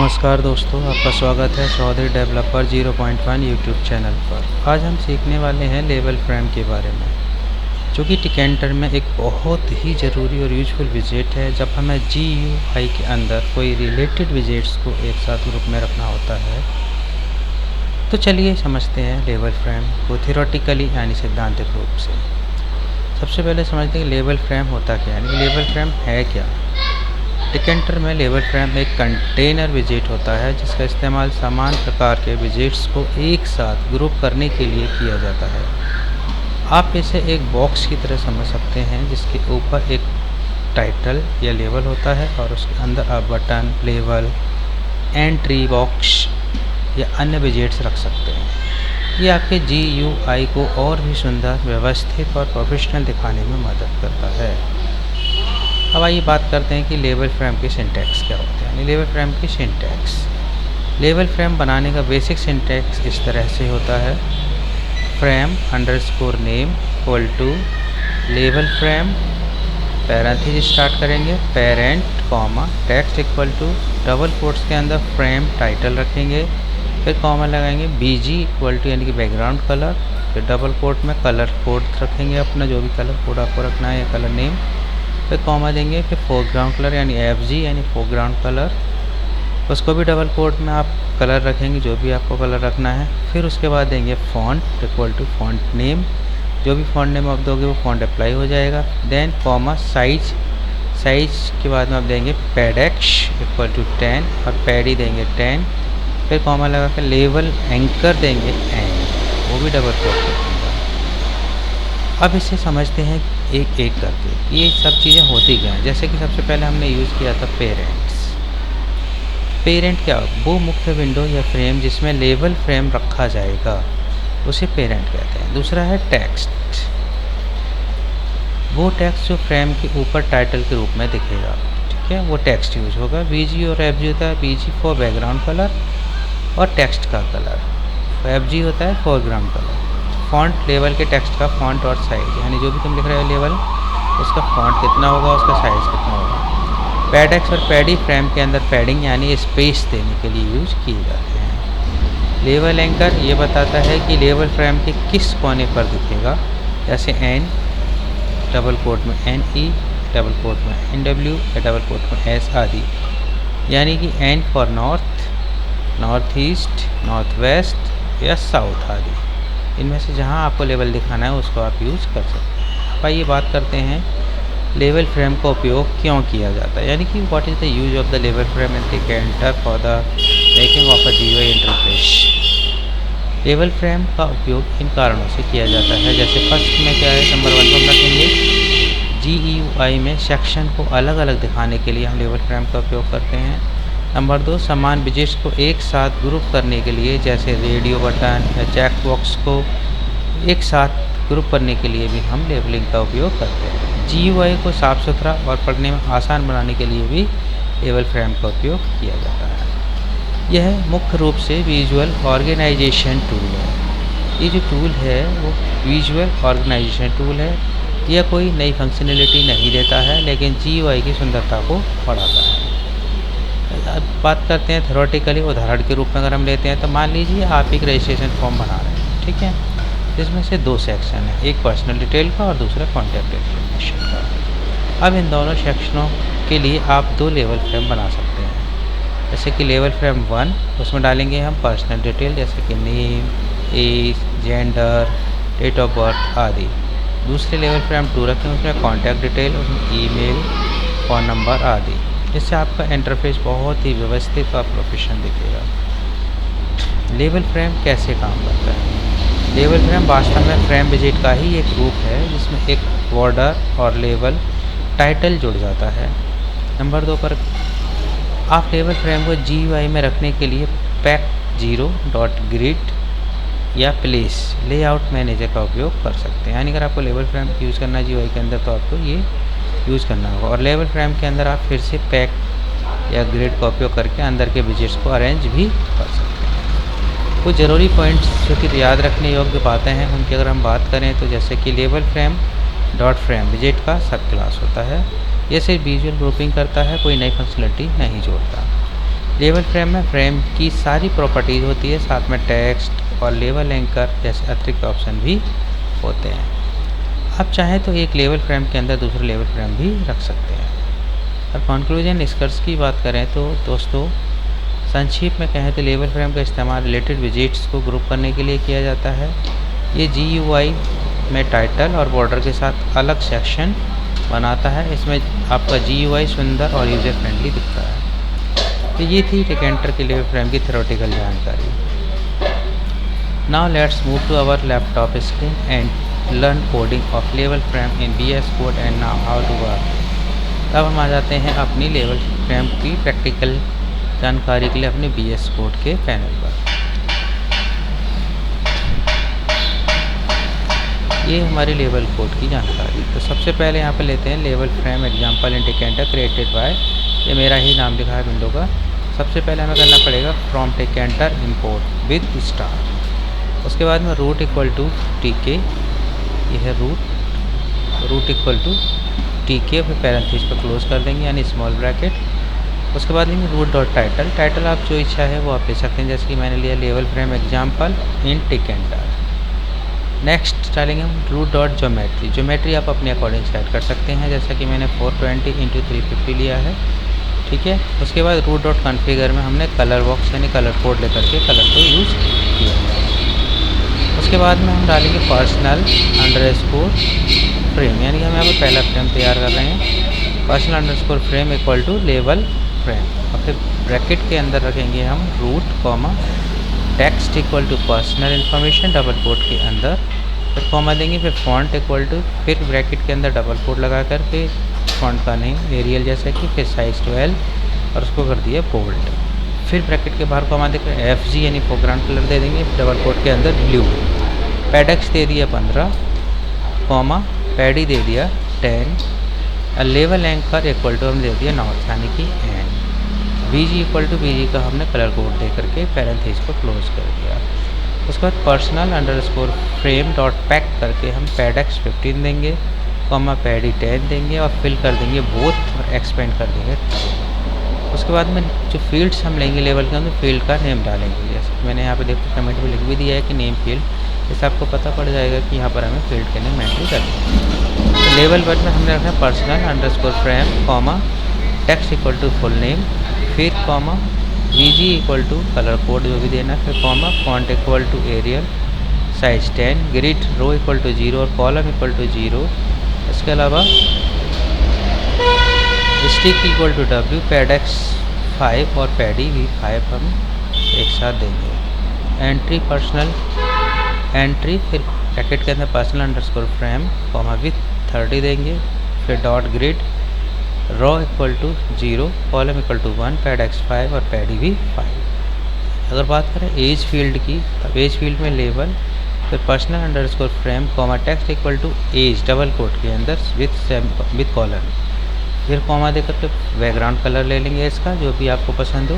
नमस्कार दोस्तों, आपका स्वागत है चौधरी डेवलपर 0.1 यूट्यूब चैनल पर। आज हम सीखने वाले हैं लेवल फ्रेम के बारे में, जो कि टिकेंटर में एक बहुत ही ज़रूरी और यूजफुल विजेट है जब हमें GUI के अंदर कोई रिलेटेड विजेट्स को एक साथ ग्रुप में रखना होता है। तो चलिए समझते हैं लेवल फ्रेम को थियोरेटिकली यानी सैद्धांतिक रूप से। सबसे पहले समझते हैं लेवल फ्रेम होता क्या है, यानी लेवल फ्रेम है क्या। टिकेंटर में लेवल फ्रेम एक कंटेनर विजेट होता है जिसका इस्तेमाल समान प्रकार के विजेट्स को एक साथ ग्रुप करने के लिए किया जाता है। आप इसे एक बॉक्स की तरह समझ सकते हैं जिसके ऊपर एक टाइटल या लेवल होता है और उसके अंदर आप बटन, लेवल, एंट्री बॉक्स या अन्य विजेट्स रख सकते हैं। ये आपके GUI को और भी सुंदर, व्यवस्थित और प्रोफेशनल दिखाने में मदद करता है। अब आइए बात करते हैं कि लेवल फ्रेम के सिंटैक्स क्या होते हैं, यानी लेवल फ्रेम की सिंटैक्स। लेवल फ्रेम बनाने का बेसिक सिंटैक्स इस तरह से होता है: frame underscore name equal to लेवल फ्रेम, पैरेंथेसिस स्टार्ट करेंगे, parent comma text equal to double quotes के अंदर फ्रेम टाइटल रखेंगे, फिर कॉमा लगाएंगे, BG इक्वल टू यानी कि बैकग्राउंड कलर, फिर डबल कोट में कलर कोड रखेंगे अपना, जो भी कलर कोड आपको रखना है या कलर नेम, फिर कॉमा देंगे, फिर फोरग्राउंड कलर यानी FG यानी फोरग्राउंड कलर, उसको भी डबल कोट में आप कलर रखेंगे जो भी आपको कलर रखना है। फिर उसके बाद देंगे font equal to font name, जो भी फॉन्ट नेम आप दोगे वो फॉन्ट अप्लाई हो जाएगा। देन कॉमा साइज, साइज के बाद में आप देंगे पैडेक्स इक्वल टू 10 और पैडी देंगे 10, फिर कॉमा लगा कर लेवल एंकर देंगे एंड, वो भी डबल कोट करेंगे। अब इसे समझते हैं एक एक करके ये सब चीज़ें होती क्या हैं। जैसे कि सबसे पहले हमने यूज़ किया था पेरेंट्स। पेरेंट क्या, वो मुख्य विंडो या फ्रेम जिसमें लेवल फ्रेम रखा जाएगा उसे पेरेंट कहते हैं। दूसरा है टेक्स्ट, वो टेक्स्ट जो फ्रेम के ऊपर टाइटल के रूप में दिखेगा, ठीक है, वो टेक्स्ट यूज होगा। BG और FG होता है, BG फॉर बैकग्राउंड कलर और टेक्स्ट का कलर, FG होता है फोरग्राउंड कलर। फॉन्ट लेवल के टेक्स्ट का फॉन्ट और साइज, यानी जो भी तुम लिख रहे हो लेवल, उसका फॉन्ट कितना होगा, उसका साइज़ कितना होगा। पैडेक्स और पैडी फ्रेम के अंदर पैडिंग यानी स्पेस देने के लिए यूज किए जाते हैं। लेवल एंकर ये बताता है कि लेवल फ्रेम के किस कोने पर दिखेगा, जैसे N डबल कोट में NE, डबल कोट में NW या डबल कोट में S आदि, यानी कि N for north, north east, north west या साउथ आदि। इनमें से जहां आपको लेवल दिखाना है उसको आप यूज़ कर सकते हैं। अब आइए बात करते हैं लेवल फ्रेम का उपयोग क्यों किया जाता है, यानी कि what is the use of the level frame in tkinter for the making of a GUI interface. Level frame का उपयोग इन कारणों से किया जाता है, जैसे फर्स्ट में क्या है, नंबर 1 पर रखेंगे, GUI में सेक्शन को अलग अलग दिखाने के लिए हम लेवल फ्रेम का उपयोग करते हैं। नंबर 2, समान विजेट्स को एक साथ ग्रुप करने के लिए, जैसे रेडियो बटन या चेक बॉक्स को एक साथ ग्रुप करने के लिए भी हम लेबलिंग का उपयोग करते हैं। GUI को साफ़ सुथरा और पढ़ने में आसान बनाने के लिए भी लेवल फ्रेम का उपयोग किया जाता है। यह मुख्य रूप से विजुअल ऑर्गेनाइजेशन टूल है। ये जो टूल है वो विजुअल ऑर्गेनाइजेशन टूल है। यह कोई नई फंक्शनैलिटी नहीं देता है, लेकिन GUI की सुंदरता को बढ़ाता है। अब बात करते हैं थ्योरेटिकली, उदाहरण के रूप में अगर हम लेते हैं तो मान लीजिए आप एक रजिस्ट्रेशन फॉर्म बना रहे हैं, ठीक है, जिसमें से 2 सेक्शन है, एक पर्सनल डिटेल का और दूसरा कॉन्टैक्ट इन्फॉर्मेशन का। अब इन दोनों सेक्शनों के लिए आप 2 लेवल फ्रेम बना सकते हैं। जैसे कि लेवल फ्रेम 1, उसमें डालेंगे हम पर्सनल डिटेल जैसे कि name, age, gender, date of birth आदि। दूसरे लेवल फ्रेम 2 रखें, उसमें कॉन्टैक्ट डिटेल, उसमें ईमेल, फ़ोन नंबर आदि। इससे आपका इंटरफेस बहुत ही व्यवस्थित और प्रोफेशनल दिखेगा। लेवल फ्रेम कैसे काम करता है? लेवल फ्रेम वास्तव में फ्रेम विजेट का ही एक रूप है जिसमें एक बॉर्डर और लेवल टाइटल जुड़ जाता है। नंबर 2 पर आप लेवल फ्रेम को GUI में रखने के लिए pack0.grid या प्लेस लेआउट मैनेजर का उपयोग कर सकते हैं। यानी अगर आपको लेवल फ्रेम यूज़ करना है GUI के अंदर तो आपको ये यूज़ करना होगा। और लेवल फ्रेम के अंदर आप फिर से पैक या ग्रिड का उपयोग करके अंदर के विजेट्स को अरेंज भी कर सकते हैं। कुछ ज़रूरी पॉइंट्स जो कि याद रखने योग्य बातें हैं उनकी अगर हम बात करें तो जैसे कि लेवल फ्रेम डॉट फ्रेम विजेट का सब क्लास होता है। ये सिर्फ विजुअल ग्रुपिंग करता है, कोई नई फंक्शनलिटी नहीं जोड़ता। लेवल फ्रेम में फ्रेम की सारी प्रॉपर्टीज़ होती है, साथ में टेक्स्ट और लेवल एंकर जैसे अतिरिक्त ऑप्शन भी होते हैं। आप चाहें तो एक लेवल फ्रेम के अंदर दूसरे लेवल फ्रेम भी रख सकते हैं। और कंक्लूजन निष्कर्ष की बात करें तो दोस्तों, संक्षेप में कहें तो लेवल फ्रेम का इस्तेमाल रिलेटेड विजिट्स को ग्रुप करने के लिए किया जाता है। ये GUI में टाइटल और बॉर्डर के साथ अलग सेक्शन बनाता है। इसमें आपका GUI सुंदर और यूज़र फ्रेंडली दिखता है। तो ये थी टिकेंटर के लेवल फ्रेम की थ्योरेटिकल जानकारी। Now let's move to our laptop screen and learn coding of level frame in VS code and now how to work. तब हम आ जाते हैं अपनी लेवल फ्रेम की प्रैक्टिकल जानकारी के लिए अपने VS कोड के पैनल पर। ये हमारी लेवल कोड की जानकारी। तो सबसे पहले यहाँ पर लेते हैं level frame example in tkinter created by, ये मेरा ही नाम लिखा है विंडो का। सबसे पहले हमें करना पड़ेगा from tkinter import with star. उसके बाद में रूट इक्वल टू TK, ये है रूट इक्वल टू TK, फिर पैरेंथेसिस पर क्लोज कर देंगे यानी स्मॉल ब्रैकेट। उसके बाद लेंगे रूट डॉट टाइटल। टाइटल आप जो इच्छा है वो आप ले सकते हैं, जैसे कि मैंने लिया level frame example in tkinter. Next डालेंगे हम रूट डॉट ज्योमेट्री। ज्योमेट्री आप अपने अकॉर्डिंग सेट कर सकते हैं, जैसा कि मैंने 420x350 लिया है, ठीक है। उसके बाद रूट डॉट कॉन्फ़िगर में हमने कलर बॉक्स यानी कलर कोड लेकर के कलर को यूज़ किया है। उसके बाद में हम डालेंगे पर्सनल अंडरस्कोर फ्रेम, यानी हम यहाँ पर पहला फ्रेम तैयार कर रहे हैं। Personal underscore frame equal to लेवल फ्रेम, और फिर ब्रैकेट के अंदर रखेंगे हम root comma text equal to personal information double quote के अंदर, फिर कॉमा देंगे, फिर फॉन्ट इक्वल टू, फिर ब्रैकेट के अंदर डबल कोट लगा कर के फॉन्ट का नेम एरियल जैसा कि, फिर साइज 12 और उसको कर दिया बोल्ड। फिर ब्रैकेट के बाहर कॉमा देकर FG यानी फोरग्राउंड कलर दे देंगे, डबल कोट के अंदर ब्लू। पैडेक्स दे दिया 15, कॉमा पैडी दे दिया 10, और लेवल एंकर इक्वल टू हम दे दिया नॉर्थ यानी कि एंड। VG इक्वल टू VG का हमने कलर कोड दे करके पैरेंथेसिस को क्लोज कर दिया। उसके बाद personal underscore frame dot pack करके हम पैडेक्स 15 देंगे, कॉमा पैडी 10 देंगे, और फिल कर देंगे बोथ और एक्सपेंड कर देंगे। उसके बाद में जो फील्ड्स हम लेंगे लेवल के अंदर, फील्ड का नेम डालेंगे, जैसे मैंने यहाँ पे देखो कमेंट में लिख भी दिया है कि नेम फील्ड, इससे आपको पता पड़ जाएगा कि यहाँ पर हमें फील्ड के नेम एंट्री करनी है। तो लेवल 1 में हमने रखा personal underscore frame comma text equal to full name, फिर comma VG equal to colour code जो भी देना, फिर comma font equal to Arial size 10, grid row equal to 0 और कॉलम इक्वल टू 0। इसके अलावा stick equal to W, padx 5 और pady भी 5 हम एक साथ देंगे। एंट्री पर्सनल एंट्री, फिर ब्रैकेट के अंदर personal underscore frame comma width 30 देंगे, फिर dot grid row equal to 0, column equal to 1, padx 5 और पैडी भी 5। अगर बात करें एज फील्ड की, तब एज फील्ड में लेवल, फिर personal underscore frame comma text equal to age double quote के अंदर विथ कॉलर, फिर कॉमा दे करके बैकग्राउंड कलर ले लेंगे इसका जो भी आपको पसंद हो,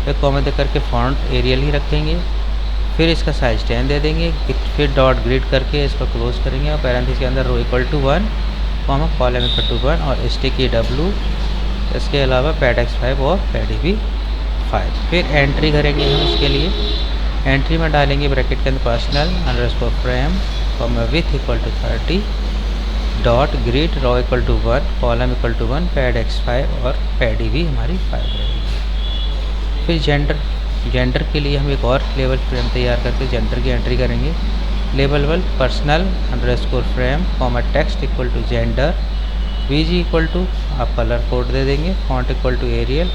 फिर कॉमा दे करके फॉन्ट एरियल ही रखेंगे, फिर इसका साइज 10 दे देंगे, फिर डॉट ग्रिड करके इसको क्लोज करेंगे, और पैरेंथेसिस के अंदर row equal to 1, comma column equal to 1 और स्टिकी W। इसके अलावा पैडेक्स 5 और पैडी भी 5। फिर एंट्री करेंगे हम इसके लिए, एंट्री में डालेंगे ब्रैकेट के अंदर personal underscore frame comma width equal to 30, dot grid row equal to 1, column equal to 1, padx 5 और पैडी भी हमारी 5 रहेगी। फिर जेंडर के लिए हम एक और लेवल फ्रेम तैयार करके जेंडर की एंट्री करेंगे। लेवल 1 personal underscore frame comma text equal to gender, VG equal to आप कलर कोड दे देंगे, फॉन्ट इक्वल टू एरियल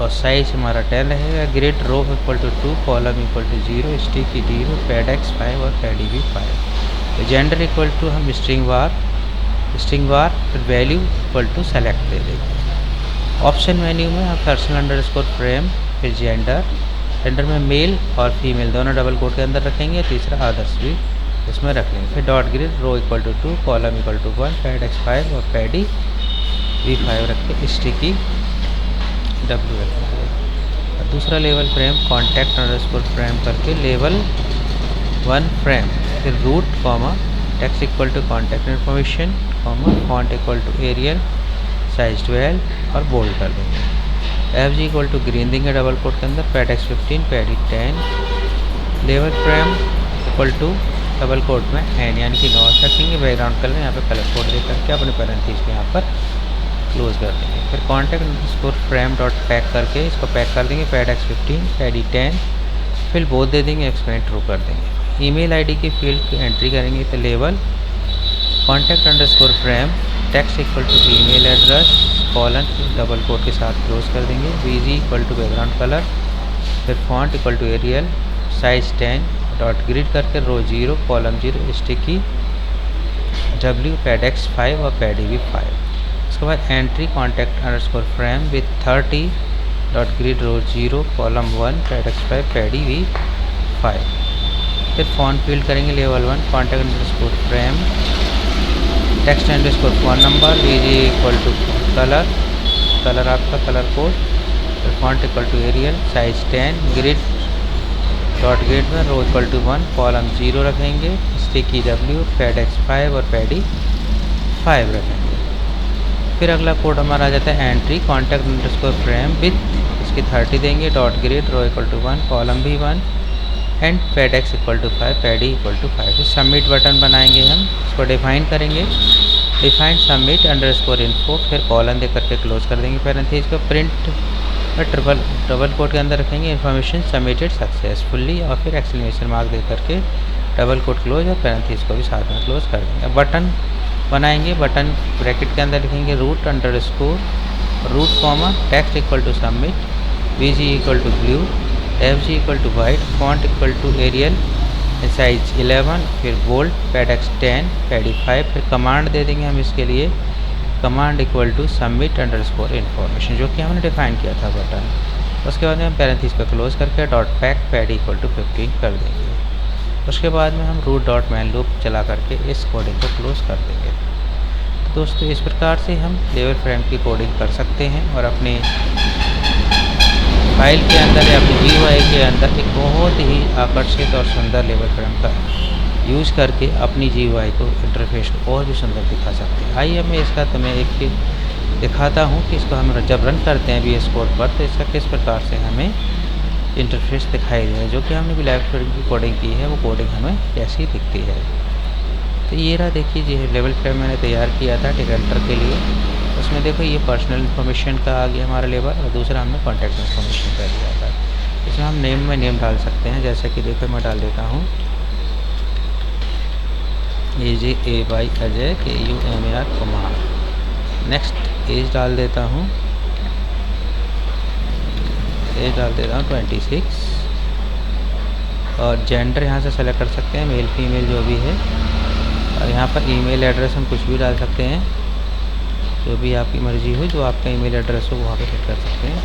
और साइज हमारा 10 रहेगा, grid row equal to 2, column equal to 0, sticky 0, padx 5 और पैडी भी 5। जेंडर इक्वल टू हम string var फिर वैल्यू इक्वल टू सेलेक्ट दे देंगे। ऑप्शन मेन्यू में हम पर्सनल अंडरस्कोर फ्रेम फिर जेंडर में मेल और फीमेल दोनों डबल कोट के अंदर रखेंगे, तीसरा अदर्स भी इसमें रख लेंगे। फिर dot grid row equal to 2, column equal to 1, padx 5 और पैडी भी 5 रख के स्टिकी W रखेंगे। दूसरा लेवल फ्रेम कॉन्टैक्ट अंडरस्कोर फ्रेम करके लेवल 1 फ्रेम, फिर root comma text equal to contact information comma font equal to Arial size 12 और बोल्ड कर देंगे। F G equal to green देंगे डबल कोट के अंदर, पैडेक्स 15 पैडी 10, लेवल frame equal to double quote में एन यानी कि 9 रखेंगे। बैकग्राउंड कलर यहाँ पे कलर कोड दे करके अपने पैरेंथेसिस को यहाँ पर क्लोज कर देंगे। फिर contact underscore frame dot pack करके इसको पैक कर देंगे, पैडेक्स 15 पैडी 10, फिर बोथ दे देंगे, एक्सपेंड ट्रू कर देंगे। ईमेल आईडी की फील्ड की एंट्री करेंगे तो लेवल contact underscore frame text equal to email address colon double quote के साथ क्लोज कर देंगे। VG equal to background colour, फिर font equal to Arial, size 10 dot grid करके row 0 column 0 sticky W padx 5 और पैडी भी 5। उसके बाद entry contact underscore frame width 30 dot grid row 0 column 1 padx 5 pady भी 5। फिर फॉन्ट फील्ड करेंगे लेवल 1 contact underscore frame text underscore phone number, BG equal to colour, colour आपका colour code, फिर font equal to Arial, size 10 grid dot grid में row equal to 1 column 0 रखेंगे, sticky W padx 5 और paddy 5 रखेंगे। फिर अगला कोड हमारा आ जाता है entry contact underscore frame width इसकी 30 देंगे dot grid row equal to 1 column भी 1 and padx equal to 5 pady equal to 5। फिर सबमिट बटन बनाएंगे हम, इसको डिफाइन करेंगे, डिफाइन सबमिट अंडरस्कोर इन्फो, फिर कॉलन दे करके क्लोज कर देंगे पैरेंथेसिस को। प्रिंट और डबल कोट के अंदर रखेंगे इन्फॉर्मेशन सबमिटेड सक्सेसफुली और फिर एक्सक्लेमेशन मार्क दे करके डबल कोट क्लोज और पैरेंथेसिस को भी साथ में क्लोज कर देंगे। बटन बनाएंगे, बटन ब्रैकेट के अंदर लिखेंगे root underscore root comma text equal to submit, BG equal to blue, F G equal to white, font equal to Arial, size 11, फिर बोल्ड पैडेक्स 10 पैडी 5। फिर कमांड दे देंगे हम इसके लिए, command equal to submit underscore information जो कि हमने define किया था बटन। उसके बाद में हम पैरेंथेसिस को क्लोज करके dot pack pady equal to 15 कर देंगे। उसके बाद में हम रूट डॉट मैन लूप चला करके इस कोडिंग को क्लोज कर देंगे। तो दोस्तों इस प्रकार से हम लेवल फ्रेम की कोडिंग कर सकते हैं और अपने फाइल के अंदर या अपनी GUI के अंदर एक बहुत ही आकर्षित और सुंदर लेवल फ्रेम का यूज़ करके अपनी GUI को इंटरफेस को और भी सुंदर दिखा सकते हैं। आइए मैं इसका तुम्हें एक दिखाता हूँ कि इसको हम जब रन करते हैं VS कोड पर तो इसका किस प्रकार से हमें इंटरफेस दिखाई दे रहा है। जो कि हमने भी लेवल फ्रेम की कोडिंग की है वो कोडिंग हमें कैसी दिखती है। तो ये रहा, देखिए ये लेवल फ्रेम मैंने तैयार किया था टिकल्टर के लिए। उसमें देखो ये पर्सनल इन्फॉर्मेशन का आ गया हमारा लेवल और दूसरा हमने कॉन्टैक्ट इन्फॉर्मेशन का दिया था। इसमें हम नेम में नेम डाल सकते हैं, जैसे कि देखो मैं डाल देता हूँ AJAY Ajay KUMAR Kumar. Next age डाल देता हूँ, एज डाल देता हूँ 26 और जेंडर यहाँ से सेलेक्ट कर सकते हैं, मेल फीमेल जो भी है। और यहाँ पर ईमेल एड्रेस हम कुछ भी डाल सकते हैं, जो भी आपकी मर्ज़ी हो, जो आपका ईमेल एड्रेस हो वहाँ पे सेट कर सकते हैं।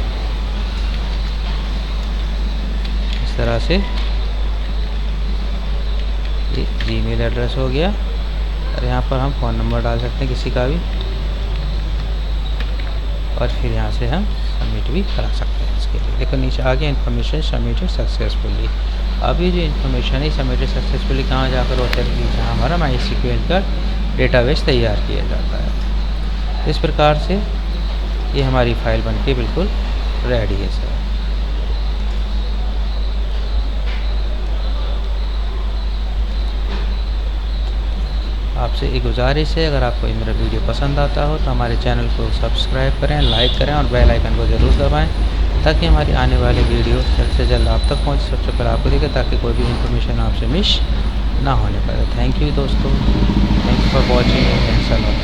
इस तरह से ये जीमेल एड्रेस हो गया और यहाँ पर हम फ़ोन नंबर डाल सकते हैं किसी का भी और फिर यहाँ से हम सबमिट भी करा सकते हैं इसके लिए। देखो नीचे आ गया इन्फॉर्मेशन सबमिटेड सक्सेसफुली। अब ये जो इन्फॉर्मेशन है सबमिटेड सक्सेसफुली कहाँ जाकर होता है, जहाँ हमारा MySQL का डेटाबेस तैयार किया जाता है। इस प्रकार से ये हमारी फ़ाइल बनके बिल्कुल रेडी है सर। आपसे एक गुजारिश है, अगर आपको मेरा वीडियो पसंद आता हो तो हमारे चैनल को सब्सक्राइब करें, लाइक करें और बेल आइकन को ज़रूर दबाएं ताकि हमारी आने वाली वीडियो जल्द से जल्द आप तक पहुंचे, सबसे पहले आपको दिखे, ताकि कोई भी इन्फॉर्मेशन आपसे मिस ना होने पाए। थैंक यू दोस्तों, thank you for watching, thanks a lot.